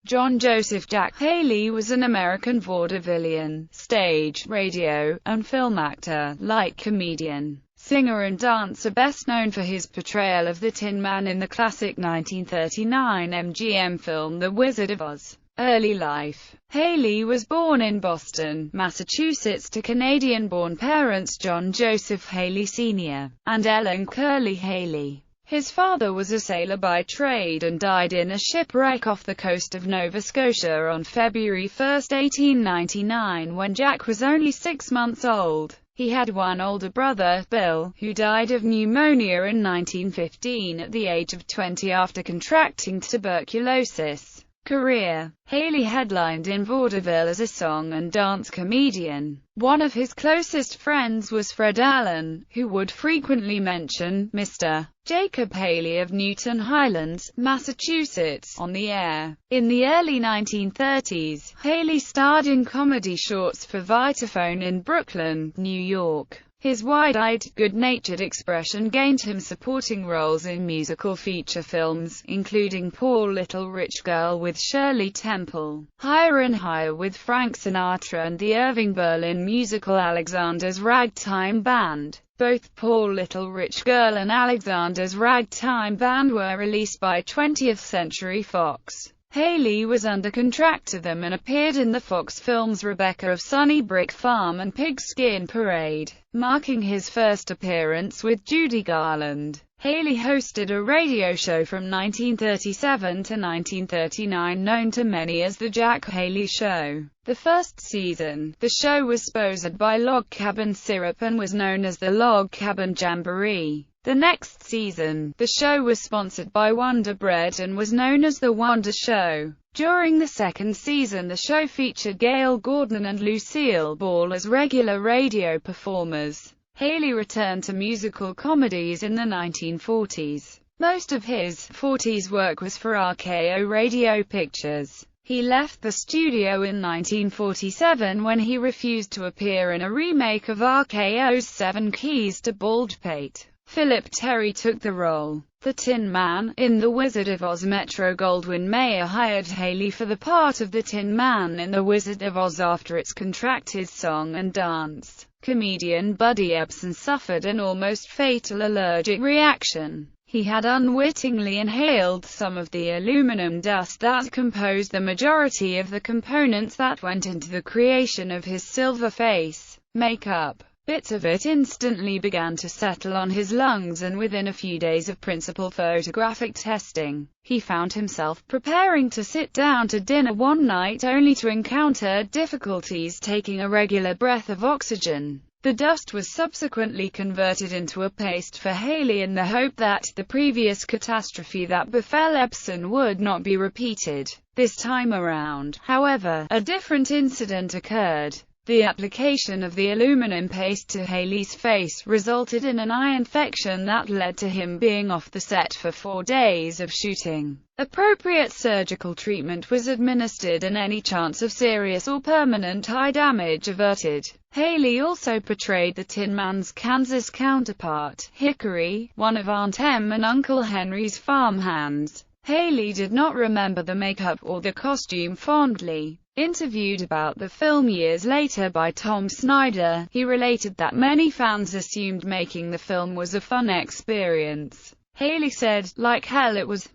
John Joseph Jack Haley was an American vaudevillian, stage, radio, and film actor, like comedian, singer and dancer best known for his portrayal of the Tin Man in the classic 1939 MGM film The Wizard of Oz. Early life. Haley was born in Boston, Massachusetts to Canadian-born parents John Joseph Haley Sr. and Ellen Curley Haley. His father was a sailor by trade and died in a shipwreck off the coast of Nova Scotia on February 1, 1899, when Jack was only 6 months old. He had one older brother, Bill, who died of pneumonia in 1915 at the age of 20 after contracting tuberculosis. Career. Haley headlined in vaudeville as a song and dance comedian. One of his closest friends was Fred Allen, who would frequently mention Mr. Jacob Haley of Newton Highlands, Massachusetts, on the air. In the early 1930s, Haley starred in comedy shorts for Vitaphone in Brooklyn, New York. His wide-eyed, good-natured expression gained him supporting roles in musical feature films, including Poor Little Rich Girl with Shirley Temple, Higher and Higher with Frank Sinatra, and the Irving Berlin musical Alexander's Ragtime Band. Both Poor Little Rich Girl and Alexander's Ragtime Band were released by 20th Century Fox. Haley was under contract to them and appeared in the Fox films Rebecca of Sunnybrook Farm and Pigskin Parade. Marking his first appearance with Judy Garland, Haley hosted a radio show from 1937 to 1939 known to many as The Jack Haley Show. The first season, the show was sponsored by Log Cabin Syrup and was known as the Log Cabin Jamboree. The next season, the show was sponsored by Wonder Bread and was known as The Wonder Show. During the second season, the show featured Gail Gordon and Lucille Ball as regular radio performers. Haley returned to musical comedies in the 1940s. Most of his 40s work was for RKO Radio Pictures. He left the studio in 1947 when he refused to appear in a remake of RKO's Seven Keys to Baldpate. Philip Terry took the role. The Tin Man. In The Wizard of Oz, Metro-Goldwyn-Mayer hired Haley for the part of the Tin Man in The Wizard of Oz after its contracted song and dance. Comedian Buddy Ebsen suffered an almost fatal allergic reaction. He had unwittingly inhaled some of the aluminum dust that composed the majority of the components that went into the creation of his silver face makeup. Bits of it instantly began to settle on his lungs, and within a few days of principal photographic testing, he found himself preparing to sit down to dinner one night only to encounter difficulties taking a regular breath of oxygen. The dust was subsequently converted into a paste for Haley in the hope that the previous catastrophe that befell Ebsen would not be repeated. This time around, however, a different incident occurred. The application of the aluminum paste to Haley's face resulted in an eye infection that led to him being off the set for 4 days of shooting. Appropriate surgical treatment was administered and any chance of serious or permanent eye damage averted. Haley also portrayed the Tin Man's Kansas counterpart, Hickory, one of Aunt Em and Uncle Henry's farmhands. Haley did not remember the makeup or the costume fondly. Interviewed about the film years later by Tom Snyder, he related that many fans assumed making the film was a fun experience. Haley said, "Like hell it was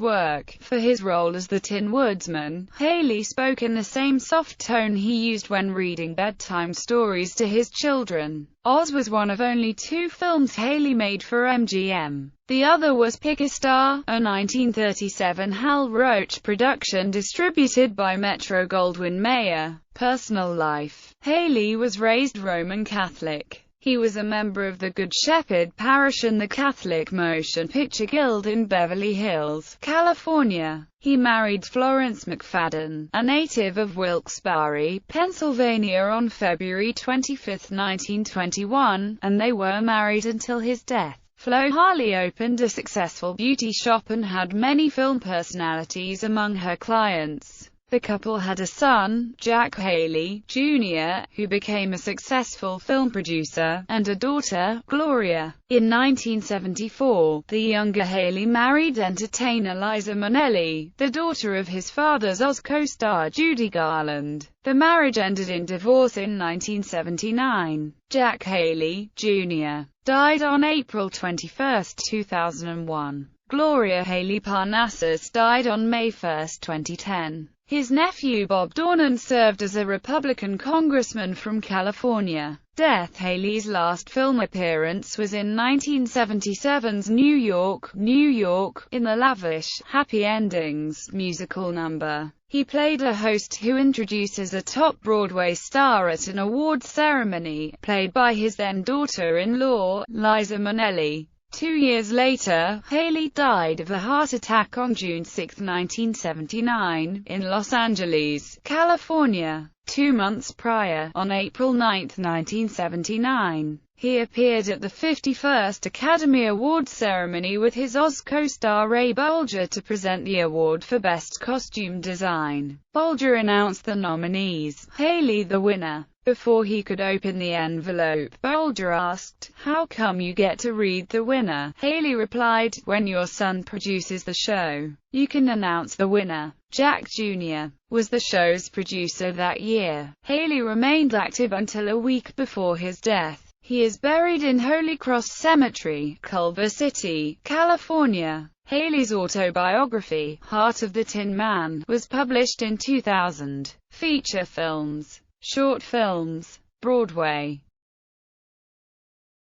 work." For his role as the Tin Woodsman, Haley spoke in the same soft tone he used when reading bedtime stories to his children. Oz was one of only 2 films Haley made for MGM. The other was Pick a Star, a 1937 Hal Roach production distributed by Metro-Goldwyn-Mayer. Personal life. Haley was raised Roman Catholic. He was a member of the Good Shepherd Parish and the Catholic Motion Picture Guild in Beverly Hills, California. He married Florence McFadden, a native of Wilkes-Barre, Pennsylvania on February 25, 1921, and they were married until his death. Flo Harley opened a successful beauty shop and had many film personalities among her clients. The couple had a son, Jack Haley, Jr., who became a successful film producer, and a daughter, Gloria. In 1974, the younger Haley married entertainer Liza Minnelli, the daughter of his father's Oz co-star Judy Garland. The marriage ended in divorce in 1979. Jack Haley, Jr., died on April 21, 2001. Gloria Haley Parnassus died on May 1, 2010. His nephew Bob Dornan served as a Republican congressman from California. Death. Haley's last film appearance was in 1977's New York, in the lavish, Happy Endings musical number. He played a host who introduces a top Broadway star at an awards ceremony, played by his then daughter-in-law, Liza Minnelli. 2 years later, Haley died of a heart attack on June 6, 1979, in Los Angeles, California. 2 months prior, on April 9, 1979, he appeared at the 51st Academy Awards ceremony with his Oz co-star Ray Bolger to present the award for Best Costume Design. Bolger announced the nominees, Haley the winner. Before he could open the envelope, Bolger asked, "How come you get to read the winner?" Haley replied, "When your son produces the show, you can announce the winner." Jack Jr. was the show's producer that year. Haley remained active until a week before his death. He is buried in Holy Cross Cemetery, Culver City, California. Haley's autobiography, Heart of the Tin Man, was published in 2000. Feature films. Short films. Broadway.